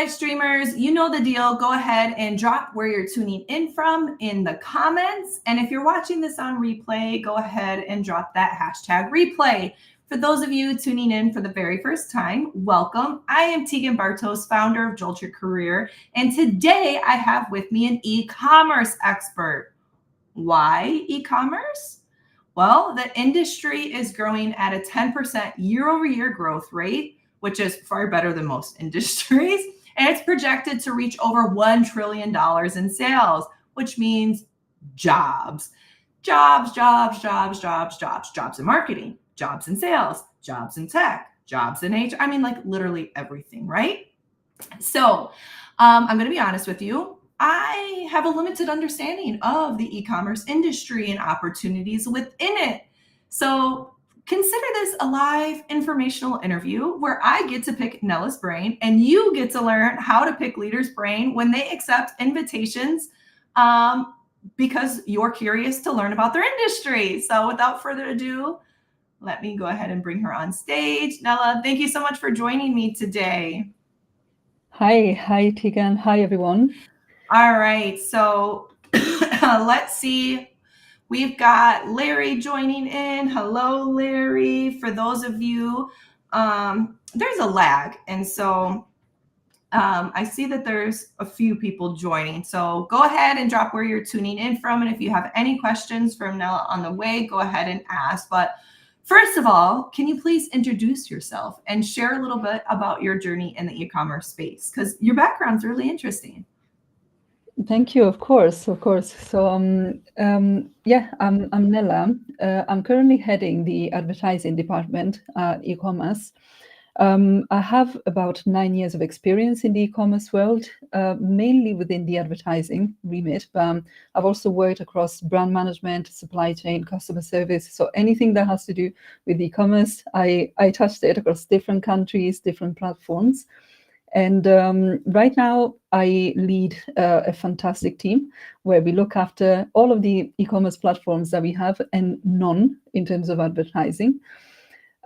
live streamers, you know the deal. Go ahead and drop where you're tuning in from in the comments. And if you're watching this on replay, go ahead and drop that hashtag replay. For those of you tuning in for the very first time, welcome. I am 𝐉𝐎𝐈𝐄𝐀𝐌, founder of Jolt Your Career. And today I have with me an e-commerce expert. Why e-commerce? Well, the industry is growing at a 10% year-over-year growth rate, which is far better than most industries. And it's projected to reach over $1 trillion in sales, which means jobs. Jobs, jobs, jobs, jobs, jobs, jobs in marketing, jobs in sales, jobs in tech, jobs in HR. I mean, like literally everything, right? So I'm going to be honest with you. I have a limited understanding of the e-commerce industry and opportunities within it. So consider this a live informational interview where I get to pick Nella's brain and you get to learn how to pick leaders' brain when they accept invitations because you're curious to learn about their industry. So without further ado, let me go ahead and bring her on stage. Nella, thank you so much for joining me today. Hi, Tegan. Hi, everyone. All right, so let's see. We've got Larry joining in. Hello, Larry. For those of you, there's a lag. And so I see that there's a few people joining. So go ahead and drop where you're tuning in from. And if you have any questions from Nella on the way, go ahead and ask. But first of all, can you please introduce yourself and share a little bit about your journey in the e-commerce space? Because your background's really interesting. Thank you, of course. So, yeah, I'm Nella. I'm currently heading the advertising department at e-commerce. I have about 9 years of experience in the e-commerce world, mainly within the advertising remit. But I've also worked across brand management, supply chain, customer service. So anything that has to do with e-commerce, I touched it across different countries, different platforms. And right now, I lead a fantastic team where we look after all of the e-commerce platforms that we have and none in terms of advertising.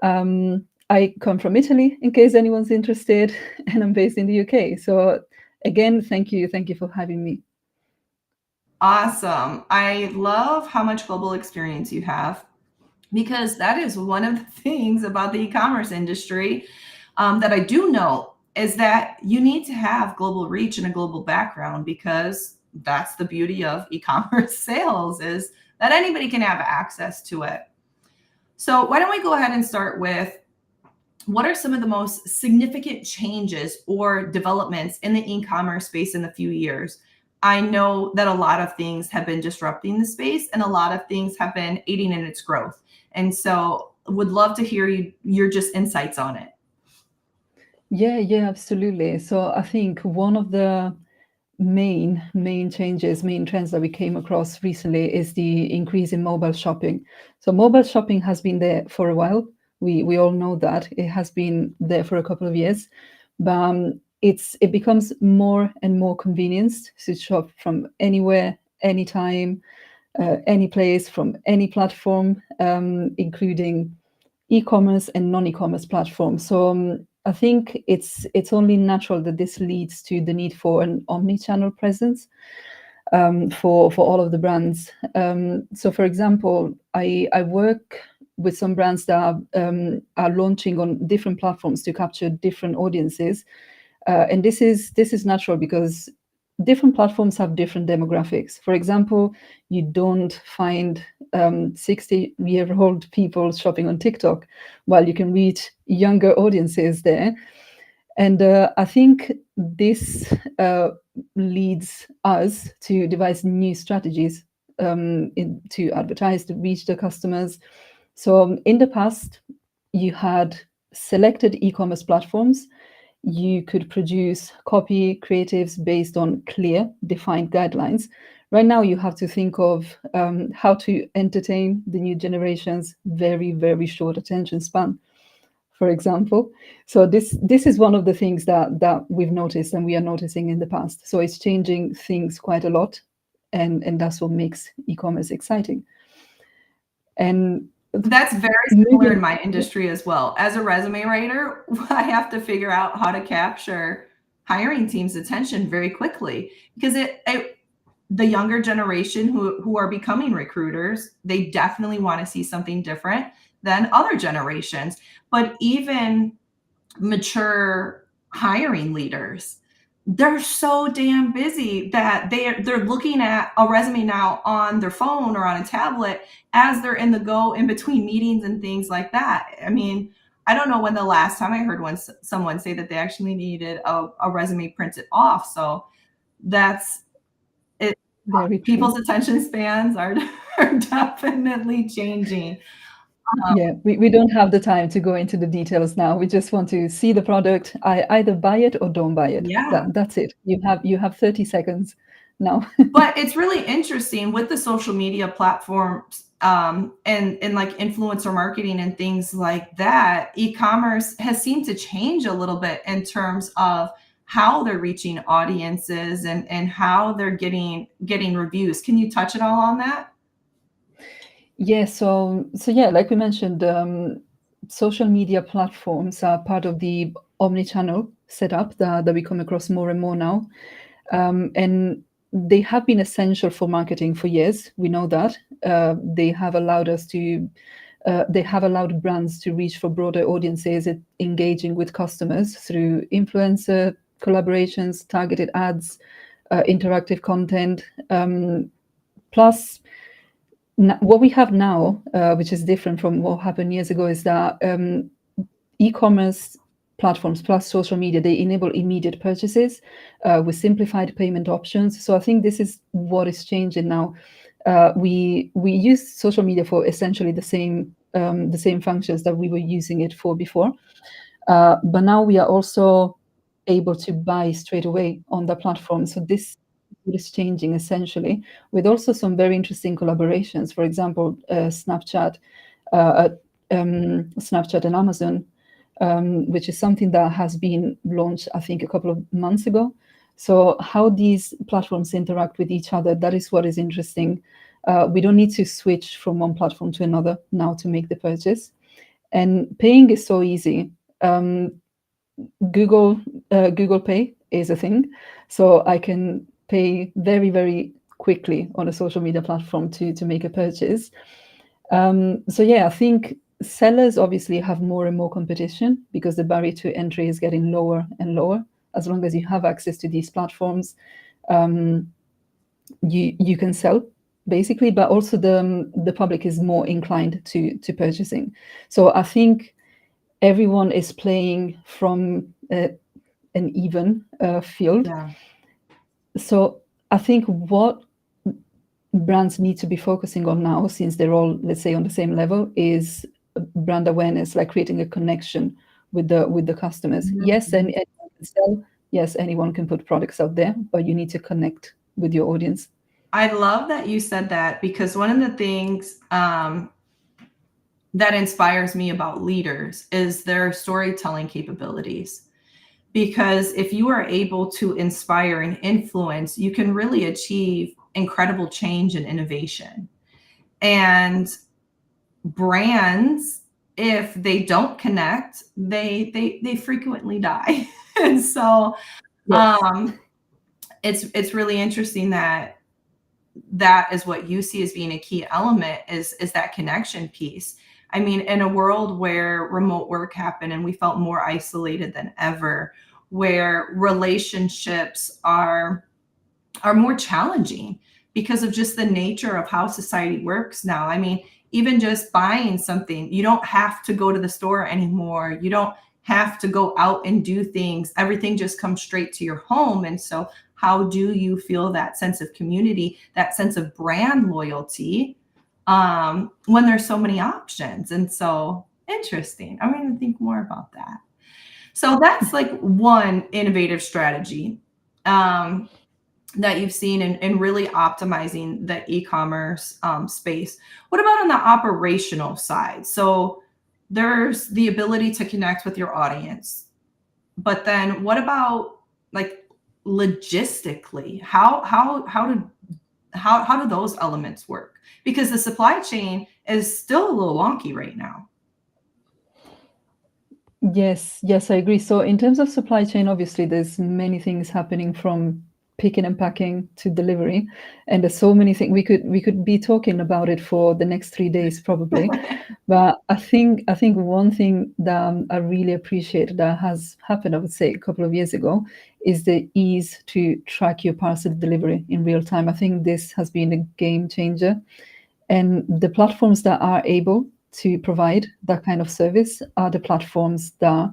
I come from Italy, in case anyone's interested, and I'm based in the UK. So again, thank you for having me. Awesome. I love how much global experience you have, because that is one of the things about the e-commerce industry that I do know is that you need to have global reach and a global background, because that's the beauty of e-commerce sales, is that anybody can have access to it. So why don't we go ahead and start with, what are some of the most significant changes or developments in the e-commerce space in the few years? I know that a lot of things have been disrupting the space and a lot of things have been aiding in its growth. And so would love to hear your just insights on it. Yeah, absolutely. So I think one of the main changes, main trends that we came across recently is the increase in mobile shopping. So mobile shopping has been there for a while. We all know that it has been there for a couple of years, but it becomes more and more convenient to shop from anywhere, anytime, any place, from any platform, including e-commerce and non-e-commerce platforms. So I think it's only natural that this leads to the need for an omni-channel presence for all of the brands. So, for example, I work with some brands that are launching on different platforms to capture different audiences, and this is natural because different platforms have different demographics. For example, you don't find 60-year-old people shopping on TikTok, while you can reach younger audiences there. And I think this leads us to devise new strategies to advertise, to reach the customers. So in the past, you had selected e-commerce platforms. You could produce copy creatives based on clear, defined guidelines. Right now, you have to think of how to entertain the new generation's very, very short attention span, for example. So this is one of the things that we've noticed and we are noticing in the past. So it's changing things quite a lot, and that's what makes e-commerce exciting. And that's very similar in my industry as well. As a resume writer, I have to figure out how to capture hiring team's attention very quickly, because the younger generation who are becoming recruiters, they definitely want to see something different than other generations. But even mature hiring leaders, they're so damn busy that they're looking at a resume now on their phone or on a tablet as they're in the go in between meetings and things like that. I mean, I don't know when the last time I heard someone say that they actually needed a resume printed off. So that's it. Very true. People's attention spans are definitely changing. Yeah, we don't have the time to go into the details now. We just want to see the product. I either buy it or don't buy it. Yeah. That's it. You have 30 seconds now. But it's really interesting with the social media platforms, and like influencer marketing and things like that. E-commerce has seemed to change a little bit in terms of how they're reaching audiences and how they're getting reviews. Can you touch at all on that? Yeah, so yeah, like we mentioned, social media platforms are part of the omni-channel setup that we come across more and more now. And they have been essential for marketing for years. We know that. They have allowed brands to reach for broader audiences, engaging with customers through influencer collaborations, targeted ads, interactive content. Plus, what we have now, which is different from what happened years ago, is that e-commerce platforms plus social media, they enable immediate purchases with simplified payment options. So I think this is what is changing now. We use social media for essentially the same functions that we were using it for before, but now we are also able to buy straight away on the platform. So this is changing essentially, with also some very interesting collaborations. For example, Snapchat and Amazon, which is something that has been launched, I think, a couple of months ago. So how these platforms interact with each other, that is what is interesting. We don't need to switch from one platform to another now to make the purchase. And paying is so easy. Google Pay is a thing. So I can pay very, very quickly on a social media platform to make a purchase. So yeah, I think sellers obviously have more and more competition because the barrier to entry is getting lower and lower. As long as you have access to these platforms, you can sell basically, but also the public is more inclined to purchasing. So I think everyone is playing from an even field. Yeah. So I think what brands need to be focusing on now, since they're all, let's say, on the same level, is brand awareness, like creating a connection with the customers. Mm-hmm. Yes, and anyone can sell. Yes, anyone can put products out there, but you need to connect with your audience. I love that you said that, because one of the things that inspires me about leaders is their storytelling capabilities. Because if you are able to inspire and influence, you can really achieve incredible change and innovation. And brands, if they don't connect, they frequently die. And so Yes. it's really interesting that is what you see as being a key element, is that connection piece. I mean, in a world where remote work happened and we felt more isolated than ever, where relationships are more challenging because of just the nature of how society works now. I mean, even just buying something, you don't have to go to the store anymore. You don't have to go out and do things. Everything just comes straight to your home. And so how do you feel that sense of community, that sense of brand loyalty, when there's so many options? And so interesting. I'm going to think more about that. So that's like one innovative strategy that you've seen in really optimizing the e-commerce space. What about on the operational side? So there's the ability to connect with your audience, but then what about like logistically? How do those elements work? Because the supply chain is still a little wonky right now. Yes, yes, I agree. So in terms of supply chain, obviously there's many things happening from picking and packing to delivery, and there's so many things we could be talking about it for the next 3 days probably. But I think one thing that I really appreciate that has happened, I would say, a couple of years ago, is the ease to track your parcel delivery in real time. I think this has been a game changer, and the platforms that are able to provide that kind of service are the platforms that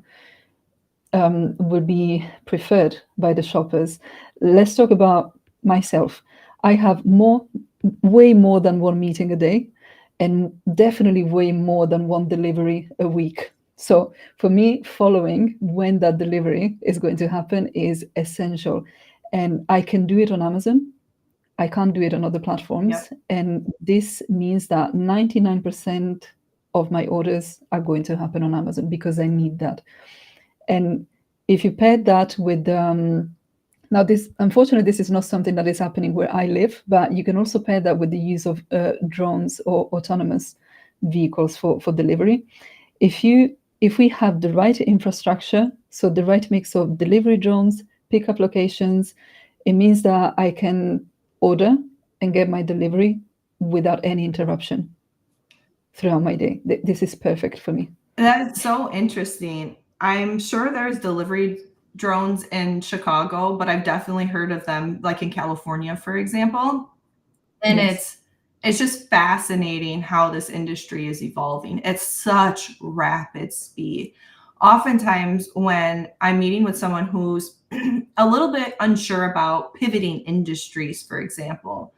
will be preferred by the shoppers. Let's talk about myself. I have way more than one meeting a day, and definitely way more than one delivery a week. So for me, following when that delivery is going to happen is essential. And I can do it on Amazon. I can't do it on other platforms. Yep. And this means that 99% of my orders are going to happen on Amazon because I need that. And if you pair that with now this, unfortunately, this is not something that is happening where I live, but you can also pair that with the use of drones or autonomous vehicles for delivery. If we have the right infrastructure, so the right mix of delivery drones, pickup locations, it means that I can order and get my delivery without any interruption throughout my day. This is perfect for me. That's so interesting. I'm sure there's delivery drones in Chicago, but I've definitely heard of them like in California, for example. And Yes. it's just fascinating how this industry is evolving at such rapid speed. Oftentimes, when I'm meeting with someone who's a little bit unsure about pivoting industries, for example,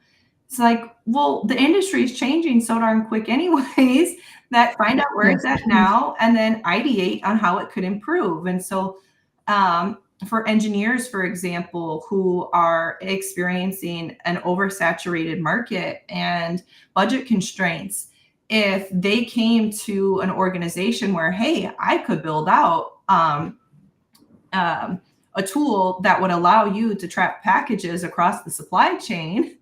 it's like, well, the industry is changing so darn quick, anyways, that find out where it's Yes. at now and then ideate on how it could improve. And so, for engineers, for example, who are experiencing an oversaturated market and budget constraints, if they came to an organization where, hey, I could build out a tool that would allow you to track packages across the supply chain,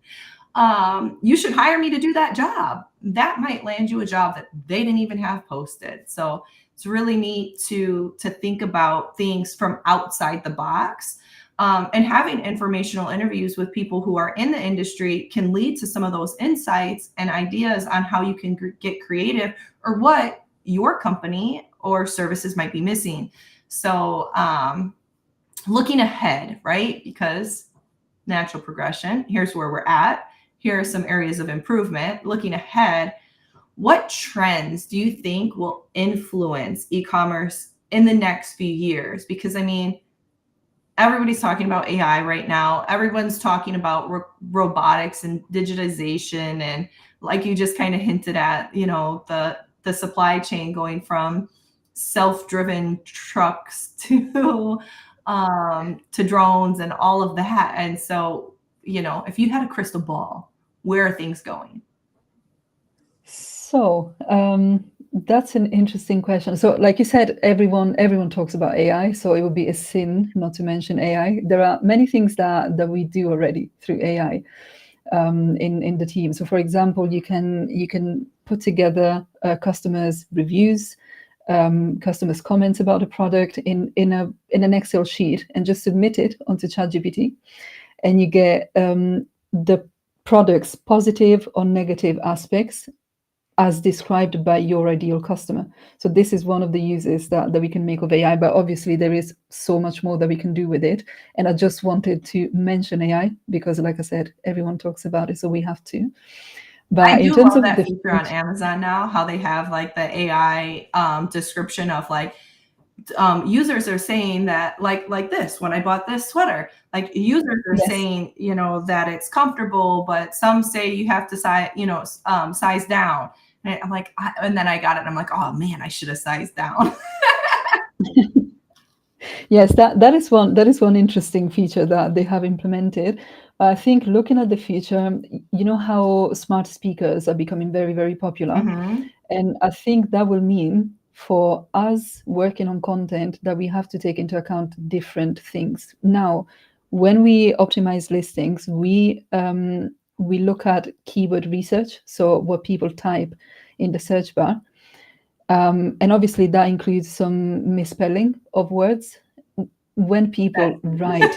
you should hire me to do that job. That might land you a job that they didn't even have posted. So it's really neat to think about things from outside the box. And having informational interviews with people who are in the industry can lead to some of those insights and ideas on how you can get creative or what your company or services might be missing. So looking ahead, right? Because natural progression, here's where we're at. Here are some areas of improvement. Looking ahead, what trends do you think will influence e-commerce in the next few years? Because I mean, everybody's talking about AI right now. Everyone's talking about robotics and digitization, and like you just kind of hinted at, you know, the supply chain going from self-driven trucks to drones and all of that. And so, you know, if you had a crystal ball, where are things going? So that's an interesting question. So, like you said, everyone talks about AI, so it would be a sin not to mention AI. There are many things that we do already through AI in the team. So, for example, you can put together customers' reviews, customers' comments about a product in an Excel sheet and just submit it onto ChatGPT, and you get the product's positive or negative aspects as described by your ideal customer. So this is one of the uses that we can make of AI, but obviously there is so much more that we can do with it. And I just wanted to mention AI because, like I said, everyone talks about it, so we have to. But I in do terms love of that the feature on Amazon now, how they have like the AI description of like users are saying that like this when I bought this sweater, like users are yes, saying, you know, that it's comfortable, but some say you have to size, you know, size down. And I'm like, and then I got it and I'm like, oh man, I should have sized down. yes, that is one interesting feature that they have implemented. I think looking at the future, you know how smart speakers are becoming very, very popular. Mhm. And I think that will mean for us working on content that we have to take into account different things. Now, when we optimize listings, we look at keyword research, so what people type in the search bar. And obviously that includes some misspelling of words when people write.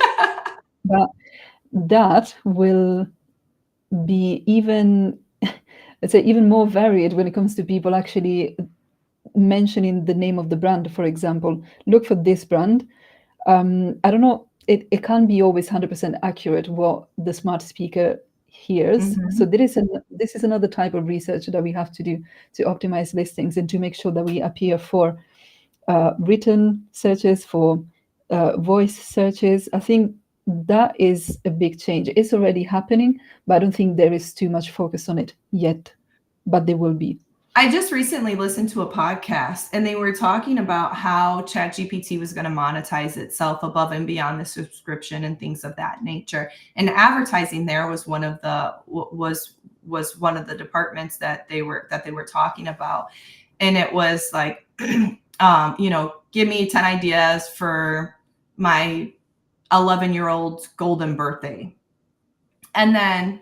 But that will be even, let's say, even more varied when it comes to people actually mentioning the name of the brand. For example, look for this brand. I don't know, it can't be always 100% accurate what the smart speaker hears. So this is another type of research that we have to do to optimize listings and to make sure that we appear for written searches, for voice searches. I think that is a big change. It's already happening, but I don't think there is too much focus on it yet, but there will be. I just recently listened to a podcast and they were talking about how ChatGPT was going to monetize itself above and beyond the subscription and things of that nature. And advertising there was one of the one of the departments that they were talking about. And it was like, give me 10 ideas for my 11-year-old's golden birthday. And then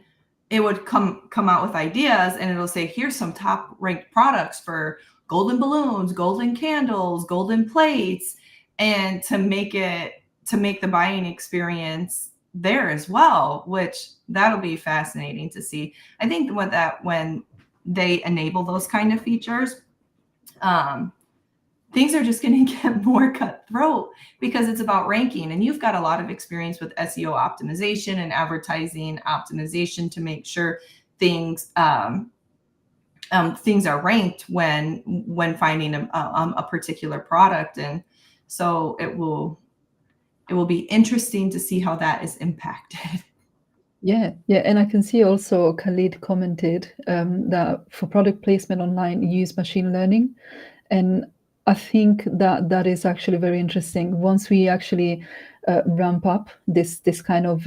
it would come out with ideas and it'll say, here's some top ranked products for golden balloons, golden candles, golden plates, and to make the buying experience there as well, which that'll be fascinating to see. I think when they enable those kind of features, things are just going to get more cutthroat because it's about ranking. And you've got a lot of experience with SEO optimization and advertising optimization to make sure things things are ranked when finding a particular product. And so it will be interesting to see how that is impacted. Yeah, and I can see also Khalid commented that for product placement online, use machine learning, and I think that is actually very interesting. Once we actually ramp up this kind of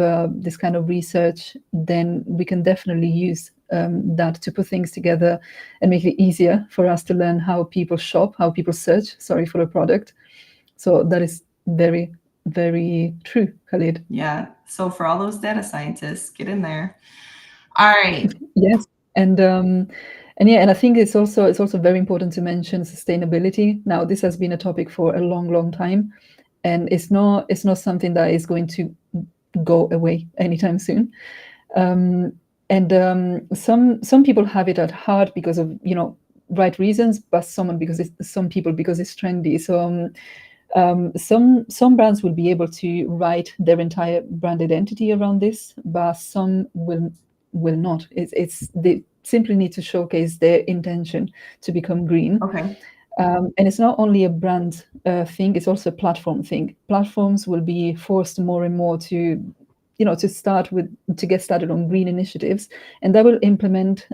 research, then we can definitely use that to put things together and make it easier for us to learn how people shop, how people search, for a product. So that is very, very true, Khalid. Yeah. So for all those data scientists, get in there. All right. Yes, and I think it's also very important to mention sustainability. Now, this has been a topic for a long, long time, and it's not something that is going to go away anytime soon. Some people have it at heart because of right reasons, but some people because it's trendy. So some brands will be able to write their entire brand identity around this, but some will not. They simply need to showcase their intention to become green. Okay. And it's not only a brand thing; it's also a platform thing. Platforms will be forced more and more to get started on green initiatives, and that will impact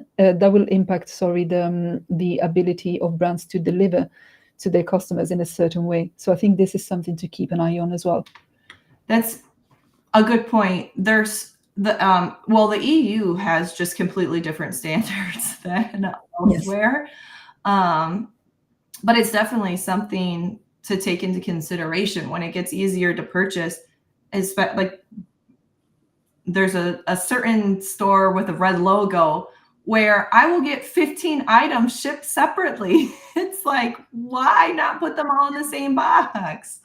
the ability of brands to deliver to their customers in a certain way. So I think this is something to keep an eye on as well. That's a good point. There's the EU has just completely different standards than elsewhere. Yes. But it's definitely something to take into consideration when it gets easier to purchase. Like there's a certain store with a red logo where I will get 15 items shipped separately. It's like, why not put them all in the same box?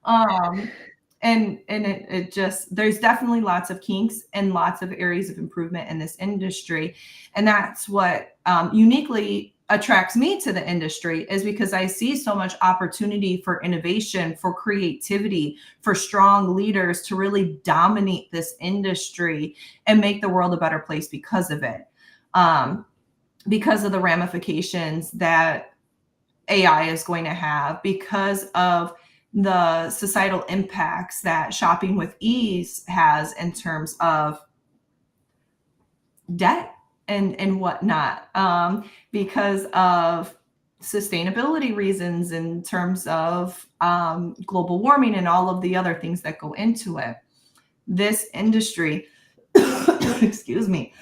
And it just, there's definitely lots of kinks and lots of areas of improvement in this industry. And that's what uniquely attracts me to the industry, is because I see so much opportunity for innovation, for creativity, for strong leaders to really dominate this industry and make the world a better place because of it. Because of the ramifications that AI is going to have, because of the societal impacts that shopping with ease has in terms of debt and whatnot, because of sustainability reasons in terms of global warming and all of the other things that go into it. This industry, excuse me,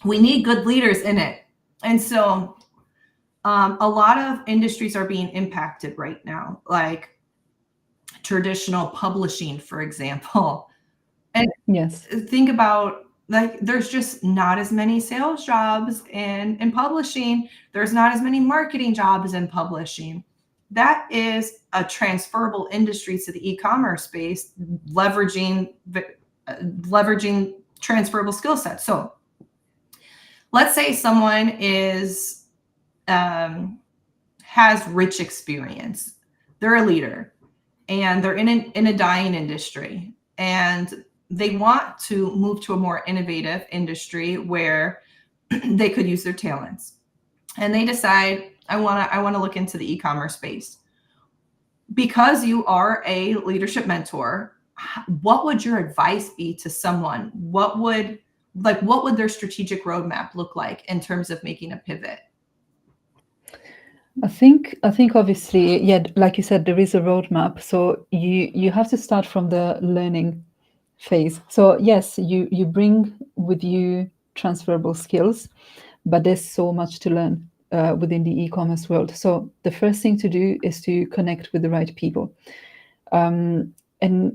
we need good leaders in it. And so a lot of industries are being impacted right now, like traditional publishing, for example. And yes, think about Like there's just not as many sales jobs in publishing. There's not as many marketing jobs in publishing. That is a transferable industry to the e-commerce space, leveraging transferable skill sets. So let's say someone is has rich experience. They're a leader and they're in a dying industry, and they want to move to a more innovative industry where they could use their talents. And they decide, I want to look into the e-commerce space. Because you are a leadership mentor, what would your advice be to someone? What would their strategic roadmap look like in terms of making a pivot? I think obviously, yeah, like you said, there is a roadmap. So you have to start from the learning phase. So yes, you bring with you transferable skills, but there's so much to learn within the e-commerce world. So the first thing to do is to connect with the right people. And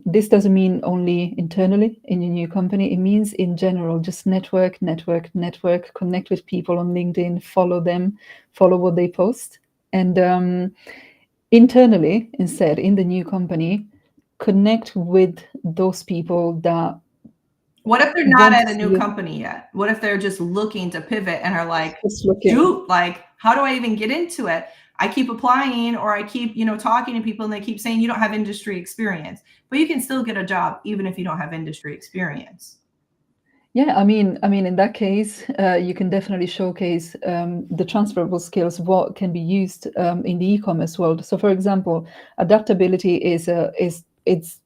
this doesn't mean only internally in your new company. It means in general, just network, connect with people on LinkedIn, follow them, follow what they post. And internally, instead, in the new company, connect with those people that What if they're not want to at a see new you company yet? What if they're just looking to pivot and are like, just looking. shoot, like, how do I even get into it? I keep applying, or I keep, talking to people and they keep saying you don't have industry experience, but you can still get a job even if you don't have industry experience. Yeah, I mean, in that case, you can definitely showcase the transferable skills, what can be used in the e-commerce world. So, for example, adaptability is it's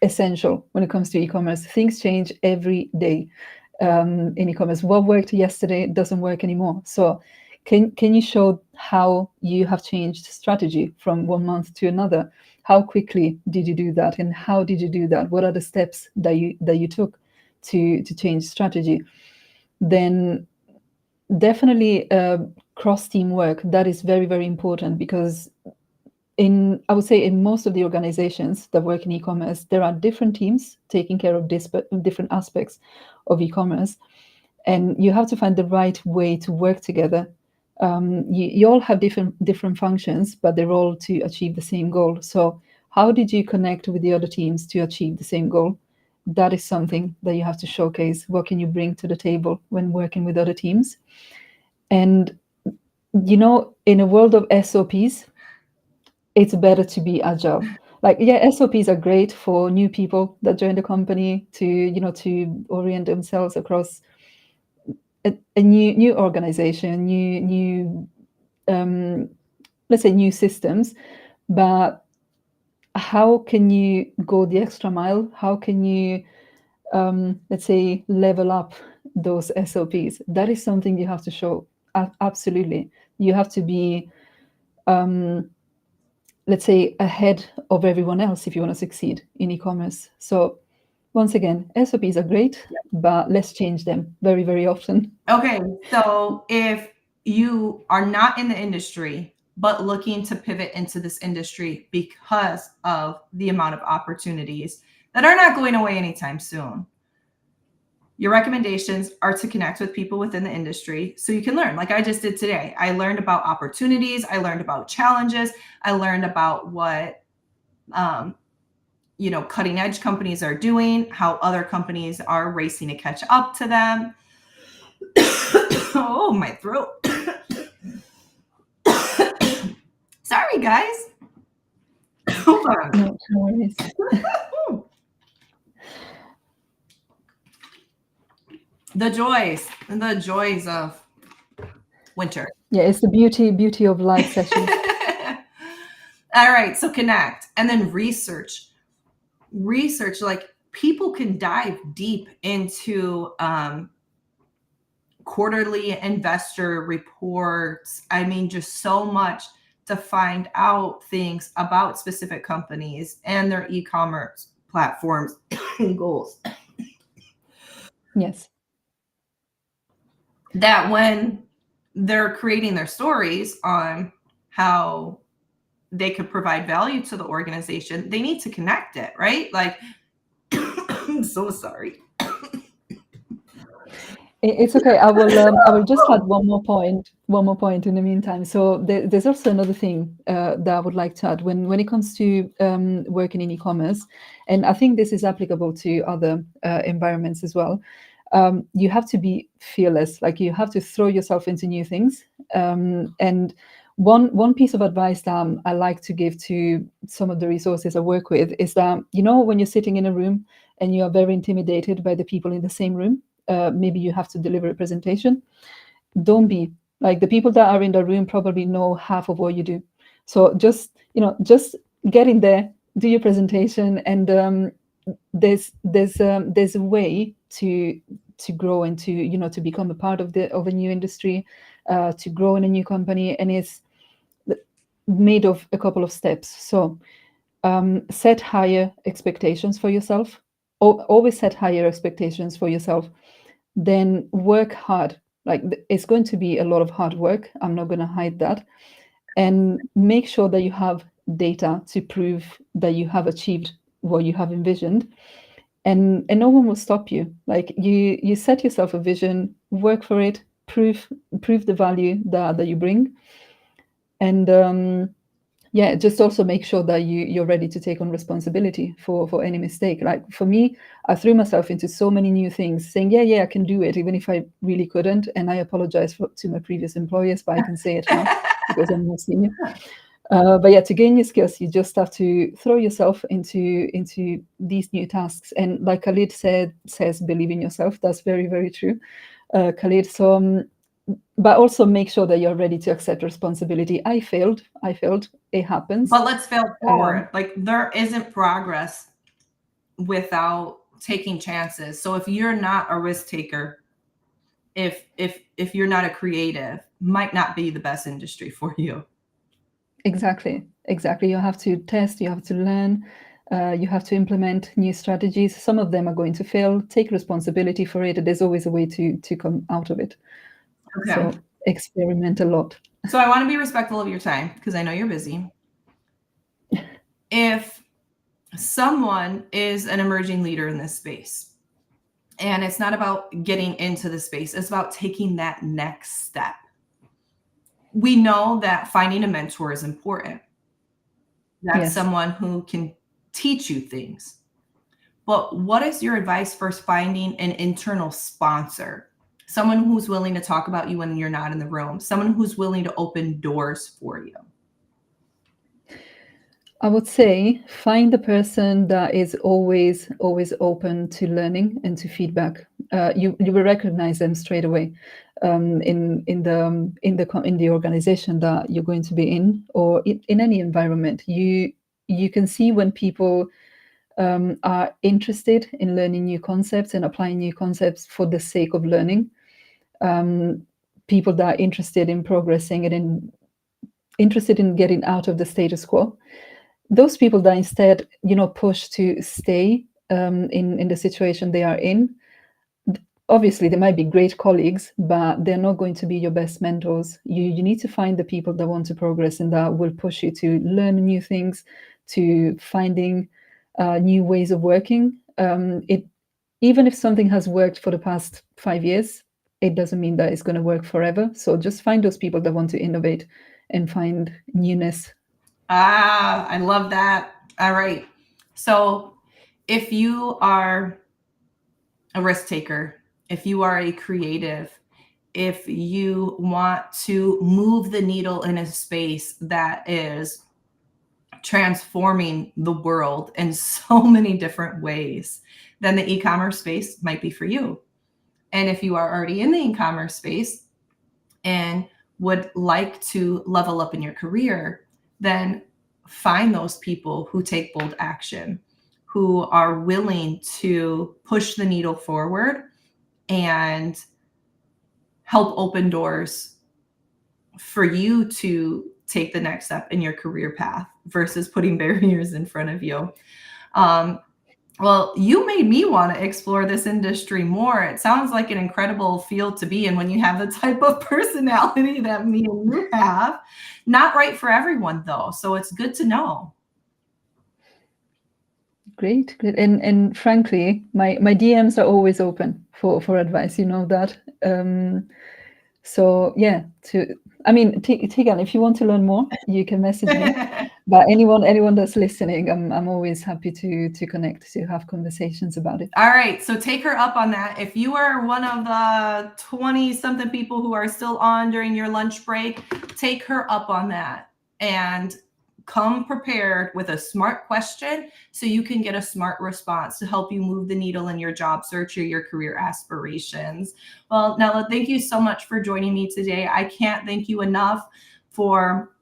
essential when it comes to e-commerce. Things change every day in e-commerce. What worked yesterday doesn't work anymore. So, can you show how you have changed strategy from 1 month to another? How quickly did you do that, and how did you do that? What are the steps that you took to change strategy? Then definitely cross team work, that is very, very important, because I would say in most of the organizations that work in e-commerce, there are different teams taking care of different aspects of e-commerce, and you have to find the right way to work together. You all have different functions, but they're all to achieve the same goal. So how did you connect with the other teams to achieve the same goal? That is something that you have to showcase. What can you bring to the table when working with other teams? And in a world of SOPs, it's better to be agile. Like, yeah, SOPs are great for new people that join the company to orient themselves across a new organization, new let's say new systems. But how can you go the extra mile? How can you let's say level up those SOPs? That is something you have to show. Absolutely, you have to be let's say ahead of everyone else if you want to succeed in e-commerce. So once again, SOPs are great, but let's change them very, very often. Okay, so if you are not in the industry but looking to pivot into this industry because of the amount of opportunities that are not going away anytime soon, your recommendations are to connect with people within the industry so you can learn. Like I just did today. I learned about opportunities. I learned about challenges. I learned about what, cutting edge companies are doing, how other companies are racing to catch up to them. Oh, my throat. Sorry, guys. Hold on. No worries. The joys of winter. Yeah, it's the beauty of live sessions. All right, so connect and then research. Like people can dive deep into quarterly investor reports. I mean, just so much to find out things about specific companies and their e-commerce platforms and goals. Yes. That when they're creating their stories on how they could provide value to the organization, they need to connect it, right? Like, I'm so sorry. It's okay. I will just add one more point. One more point in the meantime. So there's also another thing that I would like to add when it comes to working in e-commerce, and I think this is applicable to other environments as well. You have to be fearless. Like you have to throw yourself into new things. And one piece of advice that I like to give to some of the resources I work with is that, you know, when you're sitting in a room and you are very intimidated by the people in the same room, maybe you have to deliver a presentation. Don't be like the people that are in the room probably know half of what you do. So just, you know, just get in there, do your presentation, and there's a way to grow and to, you know, to become a part of a new industry, to grow in a new company, and it's made of a couple of steps. So set higher expectations for yourself. Always set higher expectations for yourself. Then work hard. Like it's going to be a lot of hard work. I'm not going to hide that. And make sure that you have data to prove that you have achieved what you have envisioned. And no one will stop you. Like you set yourself a vision, work for it, prove the value that you bring. And yeah, just also make sure that you're ready to take on responsibility for any mistake. Like for me, I threw myself into so many new things, saying, yeah, I can do it, even if I really couldn't. And I apologize to my previous employers, but I can say it now because I'm more senior. But yeah, to gain new skills, you just have to throw yourself into these new tasks. And like Khalid says, believe in yourself. That's very, very true, Khalid. So, but also make sure that you're ready to accept responsibility. I failed. It happens. But let's fail forward. Like there isn't progress without taking chances. So if you're not a risk taker, if you're not a creative, might not be the best industry for you. Exactly. You have to test, you have to learn, you have to implement new strategies. Some of them are going to fail. Take responsibility for it. There's always a way to come out of it. Okay. So experiment a lot. So I want to be respectful of your time because I know you're busy. If someone is an emerging leader in this space, and it's not about getting into the space, it's about taking that next step. We know that finding a mentor is important. That's Yes. someone who can teach you things. But what is your advice for finding an internal sponsor? Someone who's willing to talk about you when you're not in the room, someone who's willing to open doors for you. I would say find a person that is always open to learning and to feedback. You will recognize them straight away in the organization that you're going to be in, or in any environment. You can see when people are interested in learning new concepts and applying new concepts for the sake of learning. People that are interested in progressing and interested in getting out of the status quo. Those people that instead, push to stay in the situation they are in, obviously they might be great colleagues, but they're not going to be your best mentors. You need to find the people that want to progress and that will push you to learn new things, to finding new ways of working. Even if something has worked for the past 5 years, it doesn't mean that it's going to work forever. So just find those people that want to innovate and find newness. I love that. All right. So if you are a risk taker, if you are a creative, if you want to move the needle in a space that is transforming the world in so many different ways, then the e-commerce space might be for you. And if you are already in the e-commerce space and would like to level up in your career, then find those people who take bold action, who are willing to push the needle forward and help open doors for you to take the next step in your career path versus putting barriers in front of you. Well, you made me want to explore this industry more. It sounds like an incredible field to be in when you have the type of personality that me and you have. Not right for everyone, though. So it's good to know. Great. And frankly, my DMs are always open for advice. You know that. So yeah, Tegan, if you want to learn more, you can message me. But anyone that's listening, I'm always happy to connect, to have conversations about it. All right, so take her up on that. If you are one of the 20-something people who are still on during your lunch break, take her up on that and come prepared with a smart question so you can get a smart response to help you move the needle in your job search or your career aspirations. Well, Nella, thank you so much for joining me today. I can't thank you enough for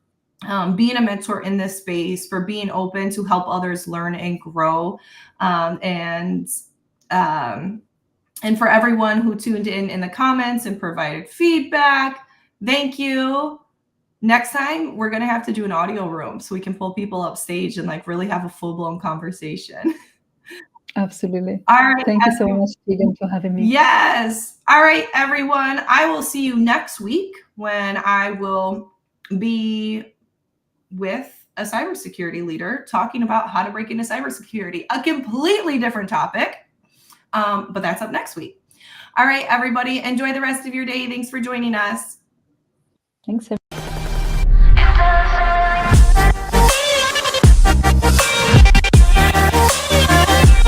being a mentor in this space, for being open to help others learn and grow, and for everyone who tuned in the comments and provided feedback. Thank you. Next time, we're going to have to do an audio room so we can pull people up stage and like really have a full-blown conversation. Absolutely. All right. Thank you so much, Tegan, for having me. Yes. All right, everyone. I will see you next week when I will be with a cybersecurity leader talking about how to break into cybersecurity, a completely different topic. But that's up next week. All right, everybody, enjoy the rest of your day. Thanks for joining us. Thanks, everyone.